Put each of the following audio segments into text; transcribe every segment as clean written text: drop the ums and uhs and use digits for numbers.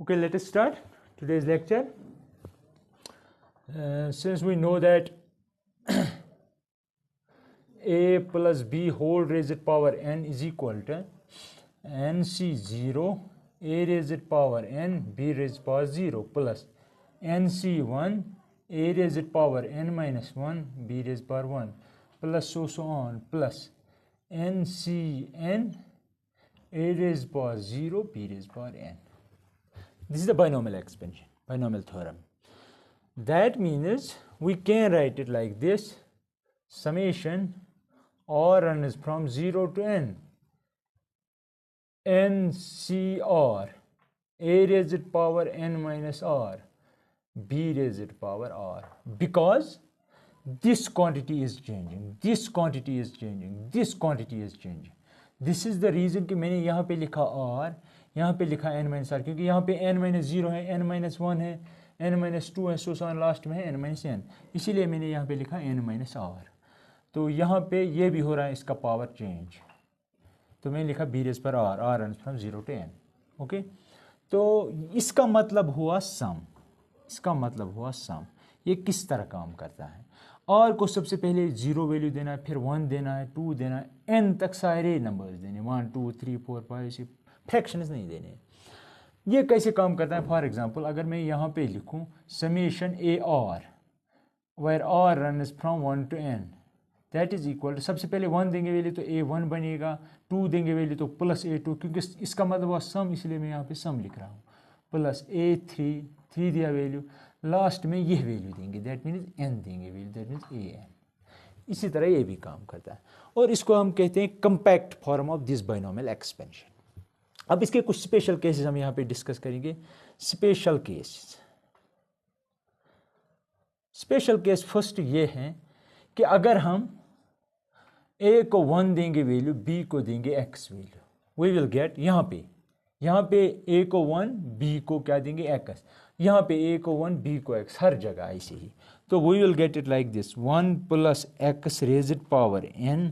Okay, let us start today's lecture. Since we know that a plus b whole raised power n is equal to nc0 a raised power n b raised power 0 plus nc1 a raised power n minus 1 b raised power 1 plus so on plus ncn a raised power 0 b raised power n. This is the binomial expansion, binomial theorem. That means we can write it like this: summation r runs from 0 to n ncr a raised power n minus r b raised power r, because this quantity is changing, this quantity is changing, this quantity is changing. This is the reason कि मैंने यहाँ पे लिखा r, यहाँ पे लिखा n minus r, क्योंकि यहाँ पे n माइनस 0 है, n माइनस 1 है, n माइनस 2 है, सो लास्ट में है n माइनस n, इसीलिए मैंने यहाँ पे लिखा n माइनस r. तो यहाँ पे ये भी हो रहा है इसका पावर चेंज, तो मैंने लिखा b रेज़ पर r run from 0 to n. Okay, तो इसका मतलब हुआ सम, इसका मतलब हुआ सम. ये किस तरह काम करता है? r को सबसे पहले 0 वैल्यू देना है, फिर 1 देना है, 2 देना है, n तक सारे नंबर्स देने, 1 2 3 4 5 6, फ्रैक्शंस नहीं देने. ये कैसे काम करता है? फॉर एग्जांपल अगर मैं यहाँ पे लिखूँ summation A R where R runs from 1 to n, that is equal to, सबसे पहले 1 देंगे वैल्यू तो a1 बनेगा, 2 देंगे वैल्यू तो प्लस a2, क्योंकि इसका मतलब हुआ सम, इसलिए मैं यहाँ पे सम लिख रहा हूँ, प्लस a3, 3 दिया वैल्यू, लास्ट में यह वैल्यू देंगे, दैट मीन्स n देंगे वैल्यू, दैट मीन्स an. इसी तरह ये भी काम करता है, और इसको हम कहते हैं compact form of this binomial expansion. अब इसके कुछ स्पेशल केसेस हम यहाँ पे डिस्कस करेंगे. Special cases, special case first ये है कि अगर हम a को 1 देंगे वैल्यू, b को देंगे x value, we will get यहाँ पे a को 1, b को क्या देंगे x, यहाँ पे a को 1, b को x, हर जगह ऐसे ही. तो we will get it like this: 1 plus x raised power n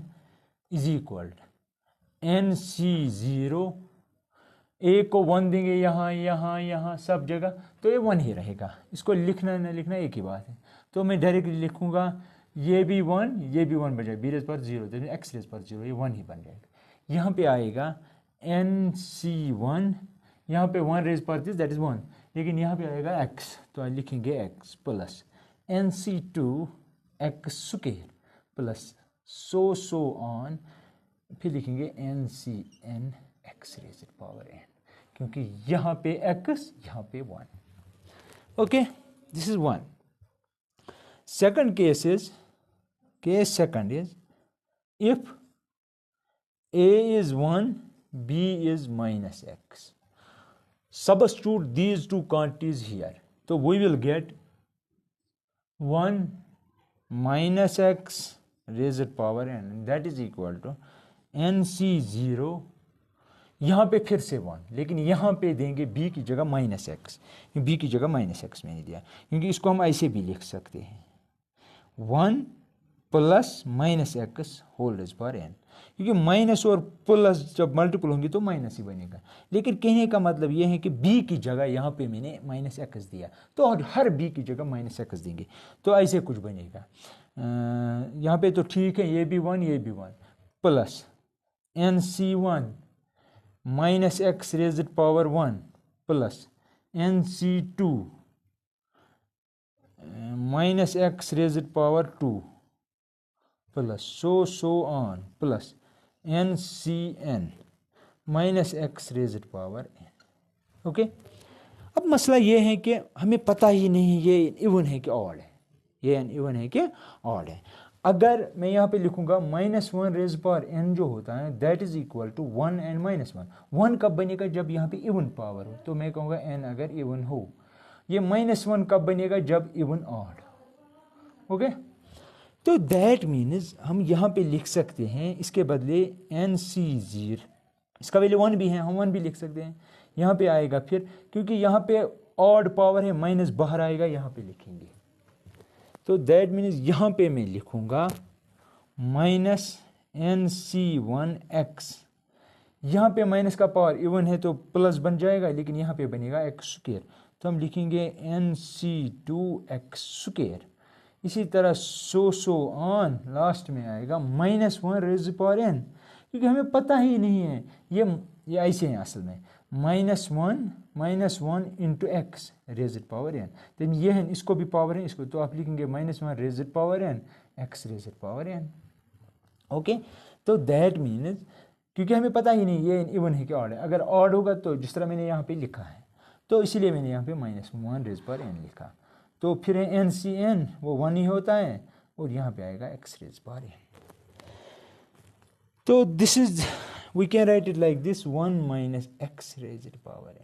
is equal nc0. a को 1 देंगे यहाँ यहाँ यहाँ सब जगह, तो ये 1 ही रहेगा, इसको लिखना न लिखना एक ही बात है. तो मैं डायरेक्टली लिखूंगा ये भी 1, ये भी 1 बन जाएगा, b रेज़ पर 0, x रेज़ पर 0, ये 1 ही बन जाएगा. यहाँ पे आएगा nc1, यहाँ पे 1 रेज़ पर दिस, दैट इज 1, लेकिन यहाँ पे आएगा x, तो लिखेंगे x plus nc2 x square plus so on, फिर लिखेंगे ncn x raised power n, क्योंकि यहाँ पे x, यहाँ पे 1. Okay, this is 1. Second case is, case second is, if a is 1, b is minus x, substitute these two quantities here, so we will get 1 minus x raised power n, that is equal to nc0. यहाँ पे फिर से 1, लेकिन यहाँ पे देंगे b की जगह माइनस एक्स, b की जगह माइनस एक्स मैंने दिया, क्योंकि इसको हम ऐसे भी लिख सकते हैं 1 plus minus x whole raise power n, क्योंकि माइनस और प्लस जब मल्टीपल होंगी तो माइनस ही बनेगा. लेकिन कहने का मतलब यह है कि b की जगह यहाँ पे मैंने माइनस एक्स दिया, तो हर b की जगह माइनस एक्स देंगे, तो ऐसे कुछ बनेगा. यहाँ पे तो ठीक है, ये भी 1, ये भी 1, plus nc1 minus x raised power 1 plus nc2 minus x raised power 2 plus so on plus ncn minus x raised power n. Okay, अब मसला ये है कि हमें पता ही नहीं ये इवन है कि ऑड है, ये इवन है कि ऑड है. अगर मैं यहाँ पे लिखूंगा -1 रेज़ पावर n जो होता है that is equal to 1 and -1. 1 कब बनेगा? जब यहाँ पे इवन पावर हो, तो मैं कहूँगा n अगर इवन हो. ये -1 कब बनेगा? जब इवन ऑड. ओके, तो दैट मीन्स हम यहाँ पे लिख सकते हैं इसके बदले nc0, इसका वैल्यू 1 भी है, हम 1 भी लिख सकते हैं. यहाँ पे आएगा फिर, क्योंकि यहाँ पे ऑड पावर है, माइनस बाहर आएगा, यहाँ पे लिखेंगे, तो दैट मीन्स यहाँ पे मैं लिखूंगा -nc1x यहाँ पे माइनस का पावर इवन है तो प्लस बन जाएगा, लेकिन यहाँ पे बनेगा एक्स स्क्वायर, तो हम लिखेंगे NC2x²। इसी तरह सो ऑन, लास्ट में आएगा -1 रेज़ पावर n, क्योंकि हमें पता ही नहीं है ये ऐसे हैं असल में, -1 into x rays power n, तो ये है, इसको भी पावर है इसको, तो आप लिखेंगे -1 raise power n x raise power n। Okay, तो दैट मीन्स, क्योंकि हमें पता ही नहीं ये इवन है कि ऑड है, अगर ऑड होगा तो जिस तरह मैंने यहाँ पे लिखा है, तो इसीलिए मैंने यहाँ पे -1 रेज़ पावर n लिखा, तो फिर NCN वो 1 ही होता है, और यहाँ पे आएगा x रेज़ पावर n। तो this is, we can write it like this, 1 minus x raise power n।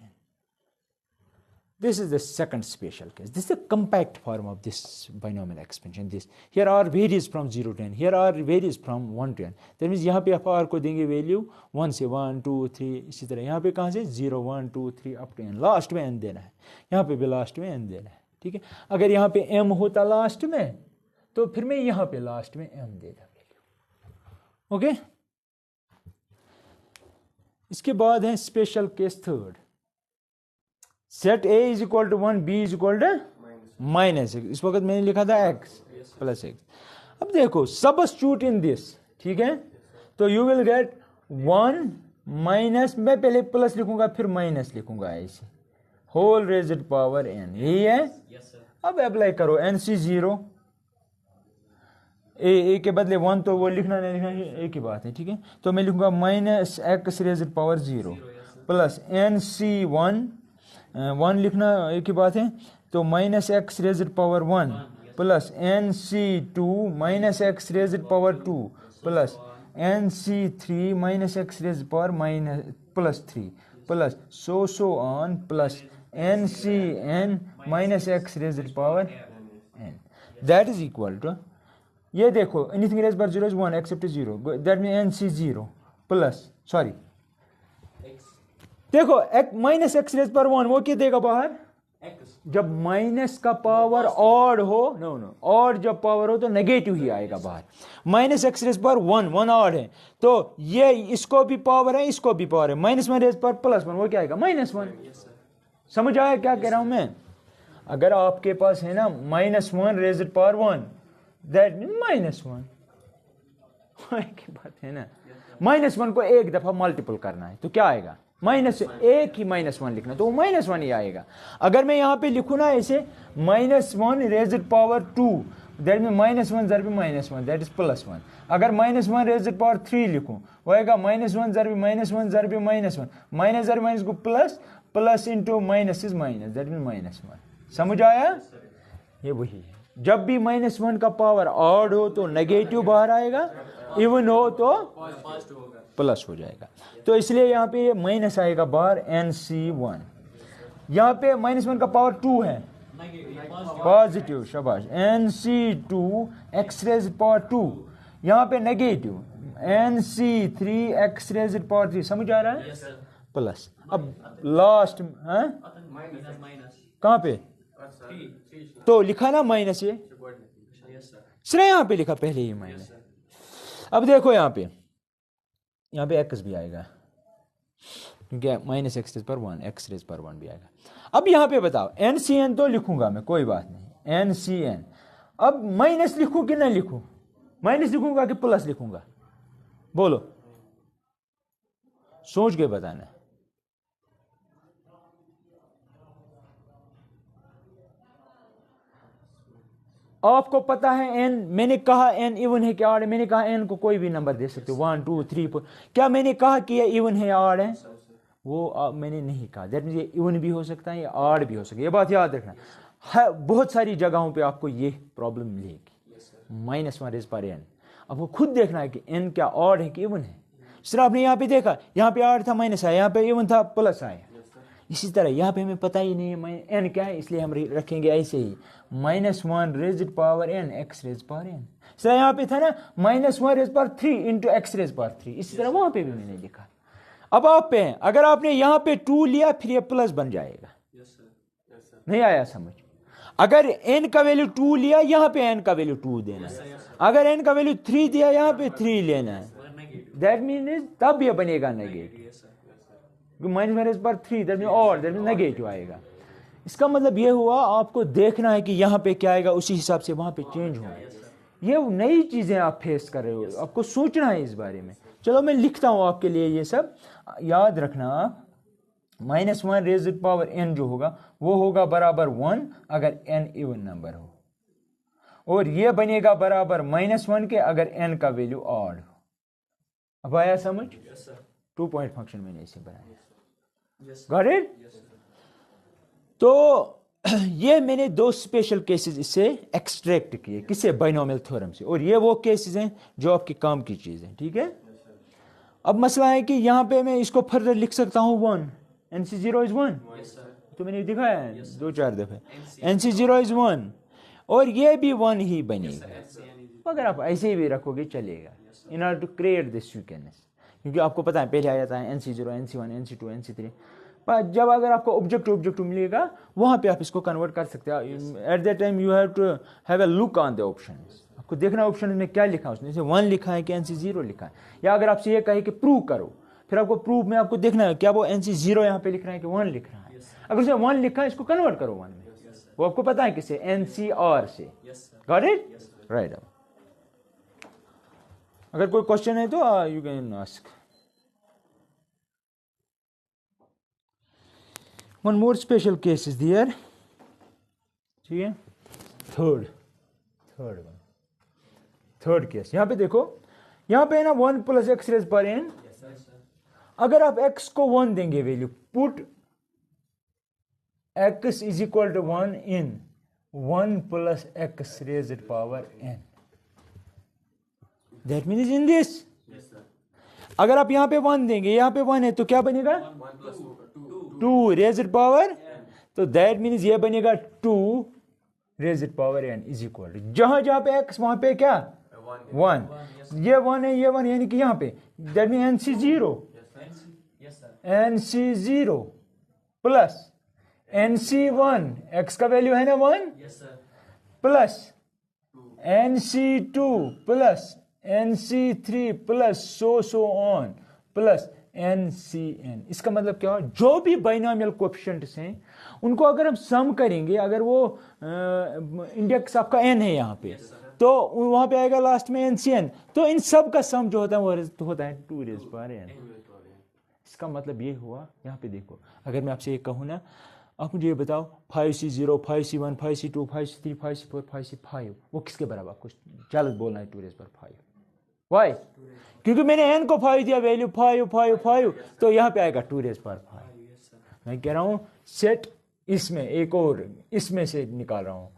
This is the second special case. This is the compact form of this binomial expansion. This here r varies from 0 to n. Here r varies from 1 to n. That means यहाँ पे आप r को देंगे value 1 से 1 2 3, इसी तरह यहाँ पे कहाँ से 0 1 2 3 अप टू n, लास्ट में n देना है, यहाँ पे भी लास्ट में n देना है, ठीक है। अगर यहाँ पे m होता लास्ट में, तो फिर मैं यहाँ पे लास्ट में m देता वैल्यू। ओके, इसके बाद है special case third, set a is equal to 1, b is equal to -x, इस वक्त मैंने लिखा था x प्लस x। अब देखो सबस्टिट्यूट इन दिस, ठीक है, तो यू विल गेट 1 माइनस, मैं पहले प्लस लिखूंगा फिर माइनस लिखूंगा ऐसे, होल रेज़ड पावर n, यही है। अब अप्लाई करो NC0, a के बदले 1, तो वो लिखना नहीं लिखना एक ही बात है, ठीक है, तो मैं लिखूंगा -x raised power 0 plus NC1, 1 लिखना एक ही बात है, तो -x raised power 1 plus NC2 -x raised power 2 plus NC3 -x raised power +3 plus so on plus NCN -x raised power n, that is equal to, ये देखो anything raised power 0 is 1 except 0, that mean NC0 plus, sorry देखो -x raise power 1 वो क्या देगा बाहर, जब minus का power odd हो, नो ऑड जब पावर हो तो नेगेटिव ही आएगा बाहर, -x रेज़ पावर 1 ऑड है, तो ये इसको भी पावर है इसको भी पावर है, -1 रेज़ पावर +1 वो क्या आएगा -1। समझ आया क्या कह रहा हूं मैं? अगर आपके पास है ना -1 रेज़ पावर 1, दैट मीन -1 की बात है ना, -1 को एक दफा मल्टीपल करना है तो क्या आएगा, एक ही -1 लिखना, तो वो -1 ही आएगा। अगर मैं यहाँ पे लिखूँ ना ऐसे -1 रेज़ड पावर 2, दैट मीन -1 ज़रब -1 दैट इज +1। अगर -1 रेज़ड पावर 3 लिखूँ, वो आएगा -1 ज़रब -1 ज़रब -1, माइनस ज़रब माइनस को plus into minus is minus, that mean -1। समझ आया? ये वही है, जब भी -1 का पावर ऑड हो तो नेगेटिव बाहर आएगा, इवन हो तो प्लस हो जाएगा, तो इसलिए यहाँ पे ये माइनस आएगा बाहर NC1। यहाँ पे -1 का पावर 2 है, पॉजिटिव, शाबाश, NC2 x रेज़ड पावर 2, यहाँ पे negative NC3 x raised power 3। समझ आ रहा है? प्लस, अब लास्ट कहाँ पे तो लिखा ना माइनस, ये सिर्फ यहाँ पे लिखा पहले ही माइनस। अब देखो यहाँ पे x भी आएगा, क्योंकि -x raise power 1 x raise power 1 भी आएगा। अब यहाँ पे बताओ NCN तो लिखूंगा मैं, कोई बात नहीं, NCN। अब माइनस लिखूं कि नहीं लिखूं, माइनस लिखूंगा कि प्लस लिखूंगा, बोलो, सोच के बताना। आपको पता है n, मैंने कहा n इवन है कि ऑड है, मैंने कहा n को कोई भी नंबर दे सकते हो, 1 2 3 4, क्या मैंने कहा कि ये इवन है या ऑड है? वो मैंने नहीं कहा, दैट मीन ये इवन भी हो सकता है या ऑड भी हो सकता है, ये बात याद रखना। बहुत सारी जगहों पे आपको ये प्रॉब्लम मिलेगी, -1 रेज़ पावर n, अब वो खुद देखना है कि n क्या ऑड है कि इवन है। सिर्फ आपने यहाँ पे देखा, यहाँ पे ऑड था माइनस आया, यहाँ पे इवन था प्लस आया, इसी तरह यहाँ पे हमें पता ही नहीं है n क्या है, इसलिए हम रखेंगे ऐसे ही -1 raised power n x raise power n। Sir यहाँ पे था ना -1 raise power 3 into x raise power 3, इसी तरह वहाँ पे भी मैंने लिखा। अब आप पे हैं, अगर आपने यहाँ पे 2 लिया फिर ये प्लस बन जाएगा, नहीं आया समझ? अगर n का वैल्यू 2 लिया, यहाँ पे n का वैल्यू 2 देना है, अगर n का वैल्यू 3 दिया, यहाँ पे 3 लेना है, दैट मीन तब ये बनेगा नेगेटिव। माइनस माइनस पर 3 दैट मीन और दैट मीन नेगेटिव आएगा। इसका मतलब ये हुआ आपको देखना है कि यहाँ पे क्या आएगा, उसी हिसाब से वहाँ पे चेंज होगा। ये नई चीज़ें आप फेस कर रहे हो, आपको सोचना है इस बारे में। चलो मैं लिखता हूँ आपके लिए, ये सब याद रखना आप। -1 रेज़ पावर n जो होगा वो होगा बराबर 1 अगर n इवन नंबर हो, और ये बनेगा बराबर -1 के अगर n का वैल्यू ऑड हो। अब आया समझ? 2 पॉइंट फंक्शन मैंने इसे बनाया। Got it? तो ये मैंने 2 स्पेशल केसेस इससे एक्सट्रैक्ट किए, किससे? बाइनोमियल थ्योरम से। और ये वो केसेस हैं जो आपके काम की चीज़ है, ठीक है। अब मसला है कि यहाँ पे मैं इसको फर्दर लिख सकता हूँ 1, NC0 इज 1, तो मैंने दिखाया है 2-4 दफे, NC0 इज 1, और ये भी 1 ही बनेगा। अगर आप ऐसे भी रखोगे चलेगा, in order to create this sequence, क्योंकि आपको पता है पहले आ जाता है NC0, NC1, NC2, NC3, पर जब अगर आपको ऑब्जेक्टिव मिलेगा वहाँ पे आप इसको कन्वर्ट कर सकते हैं। At that time you have to have a look on the options, आपको देखना ऑप्शन में क्या लिखा है, उसने जैसे 1 लिखा है कि NC0 लिखा है। या अगर आपसे ये कहे कि प्रूव करो, फिर आपको प्रूव में आपको देखना है क्या वो NC0 यहाँ पे लिख रहा है कि 1 लिख रहा है। अगर उसने 1 लिखा है इसको कन्वर्ट करो 1 में, वो आपको पता है किससे? NCR से। Got it? राइट। अगर कोई क्वेश्चन है तो you can ask. One more special case is there, ठीक है। थर्ड केस यहाँ पे देखो, यहाँ पे है ना 1 + x रेज़ पर n। अगर आप x को 1 देंगे value, put x is equal to 1 in 1 + x raise power n, that means in this. अगर आप यहाँ पे 1 देंगे, यहाँ पे 1 है तो क्या बनेगा? 2 रेज़ड पावर, तो दैट मीन्स ये बनेगा 2 raised power n is equal to, जहां जहां पे x वहां पे क्या? 1। ये 1 है, ये 1, यानी कि यहाँ पे that mean NC0 plus NC1, x का वैल्यू है ना 1, plus NC2 plus NC3 plus so on plus NCN। इसका मतलब क्या हो? जो भी बाइनोमियल कोएफिशिएंट्स हैं उनको अगर हम सम करेंगे, अगर वो इंडेक्स आपका n है यहाँ पे, तो वहां पे आएगा लास्ट में NCN, तो इन सब का सम जो होता है वो होता है 2 रेज़ पावर n। इसका मतलब ये हुआ, यहाँ पे देखो, अगर मैं आपसे ये कहूँ ना, आप मुझे ये बताओ 5C0, 5C1, 5C2, 5C3, 5C4, 5C5, वो किसके बराबर? आपको जल्द बोलना है 2 रेज़ पावर 5। वाई? क्योंकि मैंने n को 5 दिया, वैल्यू 5, 5, 5, तो यहाँ पे आएगा 2 रेज़ पावर 5। मैं कह रहा हूँ सेट इसमें एक और इसमें से निकाल रहा हूँ,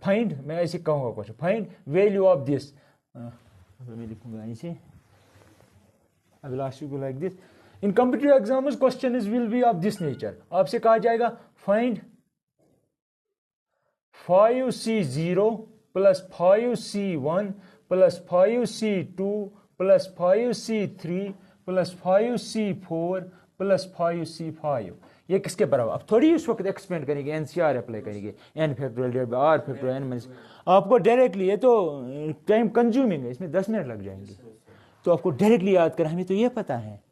फाइंड, मैं ऐसे कहूँगा question, find value of this, मैं लिखूंगा ऐसे, I will ask you like this. In competitive exams question will be of this nature. आपसे कहा जाएगा find 5C0 plus 5C1 plus 5C2 plus 5C3 plus 5C4 plus 5C5, ये किसके बराबर? आप थोड़ी उस वक्त एक्सपेंड करेंगे, NCR अप्लाई करेंगे, n factorial divide by r factorial n minus, आपको डायरेक्टली, ये तो टाइम कंज्यूमिंग है, इसमें 10 मिनट लग जाएंगे, तो आपको डायरेक्टली याद करा, हमें तो ये पता है।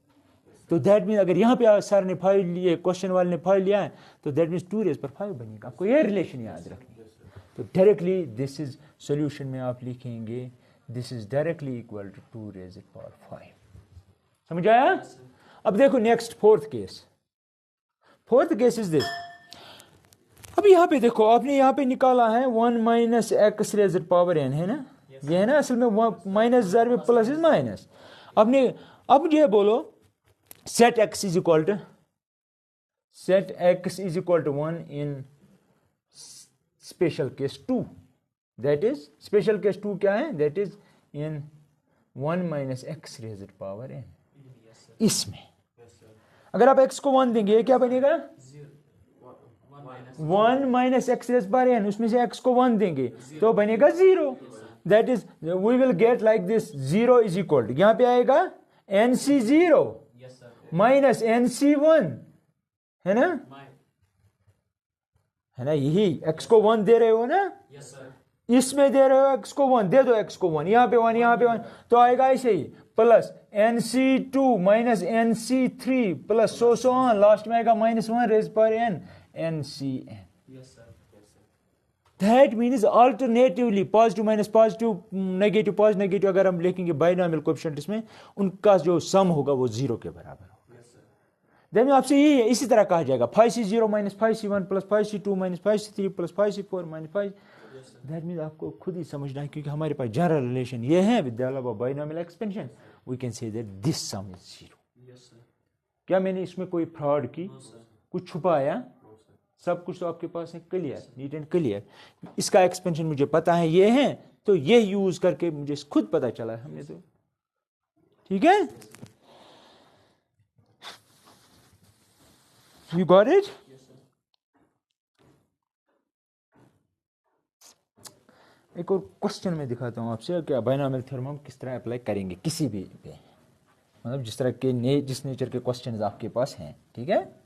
तो दैट मीन अगर यहाँ पे सर ने 5 लिए, क्वेश्चन वाले ने 5 लिया है, तो दैट मीन्स 2 रेज़ पावर 5 बनेगा। आपको ये रिलेशन याद रखनी है। तो डायरेक्टली दिस इज सोल्यूशन में आप लिखेंगे this is directly equal to 2 raise power 5। समझ आया? अब देखो next fourth case is this. अब यहाँ पे देखो, आपने यहाँ पे निकाला है 1 - x रेज़ पावर n, है ना? ये है ना, असल में माइनस ज़र में प्लस इज माइनस। आपने अब ये बोलो set x is equal to 1 in special case 2, that is special case 2 क्या है? That is in 1 - x raised power n। इसमें अगर आप x को 1 देंगे क्या बनेगा? 1 - x रेज़ड पावर n, उसमें से x को 1 देंगे तो बनेगा 0। That is we will get like this, 0 is equal to, यहाँ पे आएगा NC0 माइनस NC1, है ना? है ना? यही x को 1 दे रहे हो ना, इसमें दे रहे हो x को 1, दे दो x को 1, यहाँ पे 1, यहाँ पे 1, तो आएगा ऐसे ही plus NC2 minus NC3 plus so on, last में आएगा -1 रेज पर n NCn. That means alternatively positive minus positive, negative positive negative अगर हम लिखेंगे बाइनोमियल कोएफिशिएंट इसमें, उनका जो सम होगा वो 0 के बराबर होगा. देन आपसे यही है, इसी तरह कहा जाएगा 5C0 minus 5C1 plus 5C2 minus 5C3 plus 5C4 minus 5. That means आपको खुद ही समझना है, क्योंकि हमारे पास जनरल रिलेशन ये है with the help of binomial expansion we can say that this sum is 0. क्या मैंने इसमें कोई फ्रॉड की, कुछ छुपाया? सब कुछ तो आपके पास है क्लियर, नीट एंड क्लियर. इसका एक्सपेंशन मुझे पता है ये है, तो ये यूज करके मुझे खुद पता चला है हमने तो. ठीक है, यू गॉट इट. एक और क्वेश्चन में दिखाता हूं आपसे क्या बाइनोमियल थ्योरम हम किस तरह अप्लाई करेंगे किसी भी पे, मतलब जिस तरह के जिस नेचर के क्वेश्चंस आपके पास हैं. ठीक है,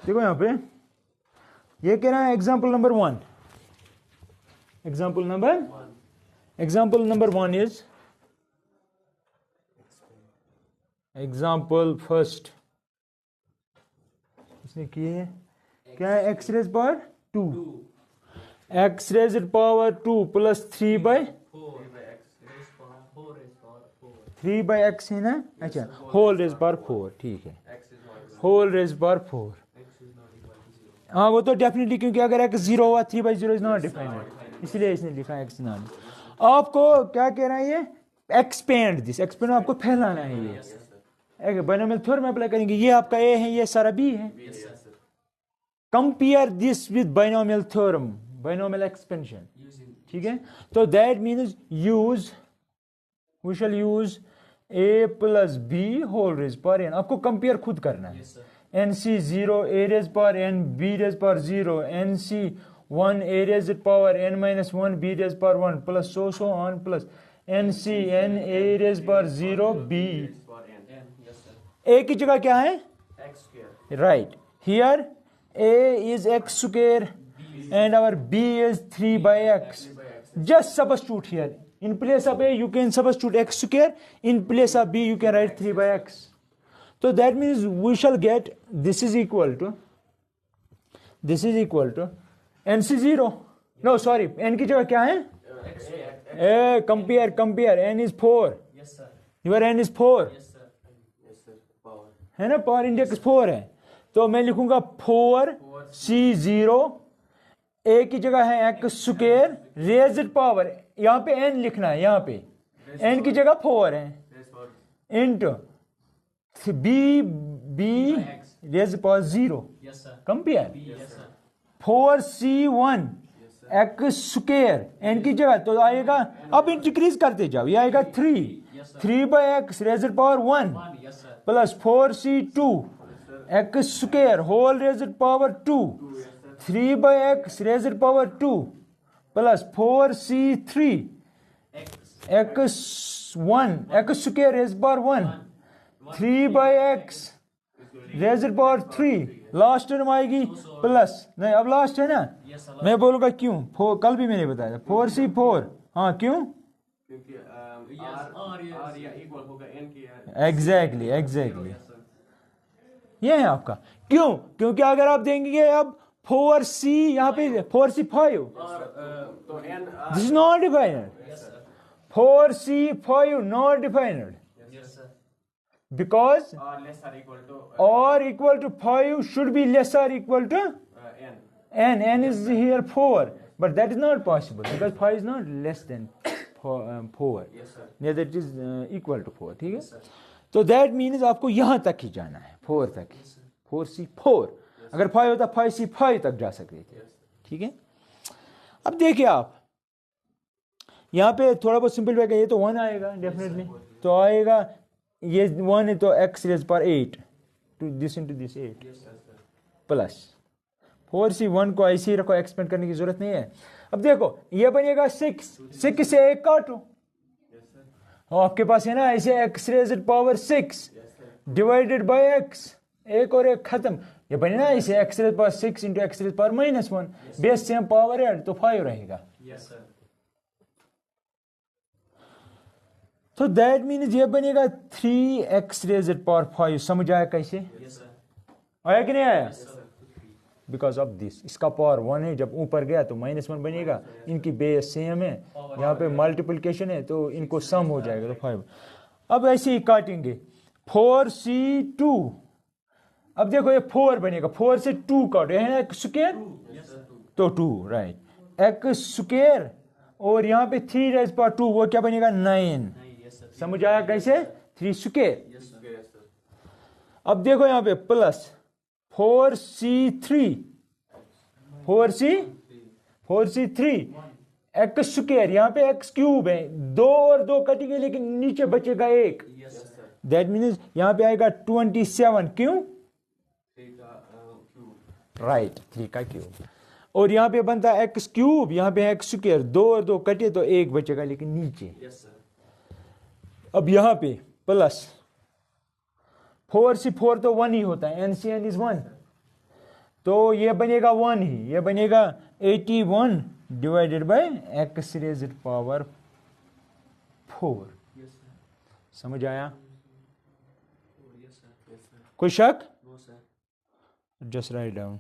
देखो यहां पे ये कह रहा है example number 1. Example number 1 is example first. इसने किए है क्या है, x raise power 2, x raise power 2 plus 3/x है ना. अच्छा, होल रेज पावर 4. ठीक है, होल रेज पावर 4. हाँ वो तो डेफिनेटली, क्योंकि अगर x 0 हुआ 3/0 इज नॉट डिफाइनेड, इसलिए इसने लिखा x नॉट. आपको क्या कह रहा है ये, एक्सपेंड दिस, एक्सपेंड आपको फैलाना है. ये बाइनोमियल थ्योरम में अप्लाई करेंगे. ये आपका a है, ये सारा b है. Compare this with binomial theorem, binomial expansion. ठीक है, तो that means use, we shall use a plus b whole raise power n. आपको कंपेयर खुद करना है. NC0 a raised power n b raised power 0, NC1 a raised power n minus 1 b raised power 1 plus so on plus NCn a raised power 0 b. a की जगह क्या है, x square. Right, here a is x square and our b is 3/x. Just substitute here. In place of a you can substitute x square, in place of b you can write 3/x. So that means we shall get this is equal to NC0. No, sorry, n की जगह क्या है, compare n is 4. Yes sir. Your n is 4. Yes sir. Yes sir. Power है ना, power index 4 है, तो मैं लिखूंगा 4C0. a की जगह है x स्क्वायर रेज्ड पावर, यहाँ पे n लिखना है, यहाँ पे n की जगह 4 है, into b raise power 0. Compare 4C1 x square n की जगह तो आएगा, अब इंक्रीज करते जाओ, ये आएगा 3/x raise power 1 plus 4C2 x square whole raise power 2 3/x raise power 2 plus 4C3 x square raise power 1 3/x raiser power 3. Last term आएगी प्लस, नहीं अब लास्ट है ना, मैं बोलूंगा क्यों, कल भी मैंने बताया 4C4. हाँ क्यों, एग्जैक्टली ये है आपका. क्यों, क्योंकि अगर आप देंगे अब 4C यहाँ पे 4C5, this is not defined. 4C5 not defined because or equal to 5 should be less or equal to n is here 4, but that is not possible because 5 is not less than 4. neither it is equal to 4. ठीक है, तो that means आपको यहां तक ही जाना है, 4 तक ही. 4C4 अगर 5 होता 5C5 तक जा सकते थे. ठीक है, अब देखिए आप यहाँ पे थोड़ा बहुत सिंपल वे, ये तो 1 आएगा डेफिनेटली, तो आएगा ये 1 है तो x raise power 8 to this into this 8 plus 4C1 को ऐसे ही रखो, एक्सपेंड करने की जरूरत नहीं है. अब देखो ये बनेगा 6 से 1 काटो, आपके पास है ना ऐसे x raised power 6 divided by x, एक और एक खत्म, ये बने ना ऐसे x raised power 6 into x raised power -1, base same power add तो 5 रहेगा। तो दैट मीन्स ये बनेगा 3x रेज़ड पावर 5। समझ आया कैसे? आया कि नहीं आया? बिकॉज ऑफ दिस, इसका पावर 1 है, जब ऊपर गया तो -1 बनेगा, इनकी बेस सेम है, यहाँ पे मल्टीप्लिकेशन है तो इनको सम हो जाएगा तो 5। अब ऐसे ही काटेंगे 4c2, अब देखो ये 4 बनेगा, 4 से 2 काटो, है ना स्क्वायर तो 2 राइट, एक्स स्क्वायर और यहाँ पे 3 रेज़ पावर 2 वो क्या बनेगा 9। समझ आया कैसे? 3 स्क्वायर। अब देखो यहाँ पे प्लस 4c3 एक्स स्क्वायर, यहाँ पे एक्स क्यूब है, 2 और 2 कटेंगे लेकिन नीचे बचेगा 1, दैट मीन्स यहाँ पे आएगा 27। क्यों? राइट, 3 का क्यूब। और यहाँ पे बनता है एक्स क्यूब, यहाँ पे एक्स स्क्वायर, 2 और 2 कटे तो 1 बचेगा लेकिन नीचे। अब यहाँ पे प्लस 4 से 4 तो 1 ही होता है, NCN इज 1, तो ये बनेगा 1 ही, ये बनेगा 81 divided by x raised power 4। समझ आया? कोई शक? Just write down.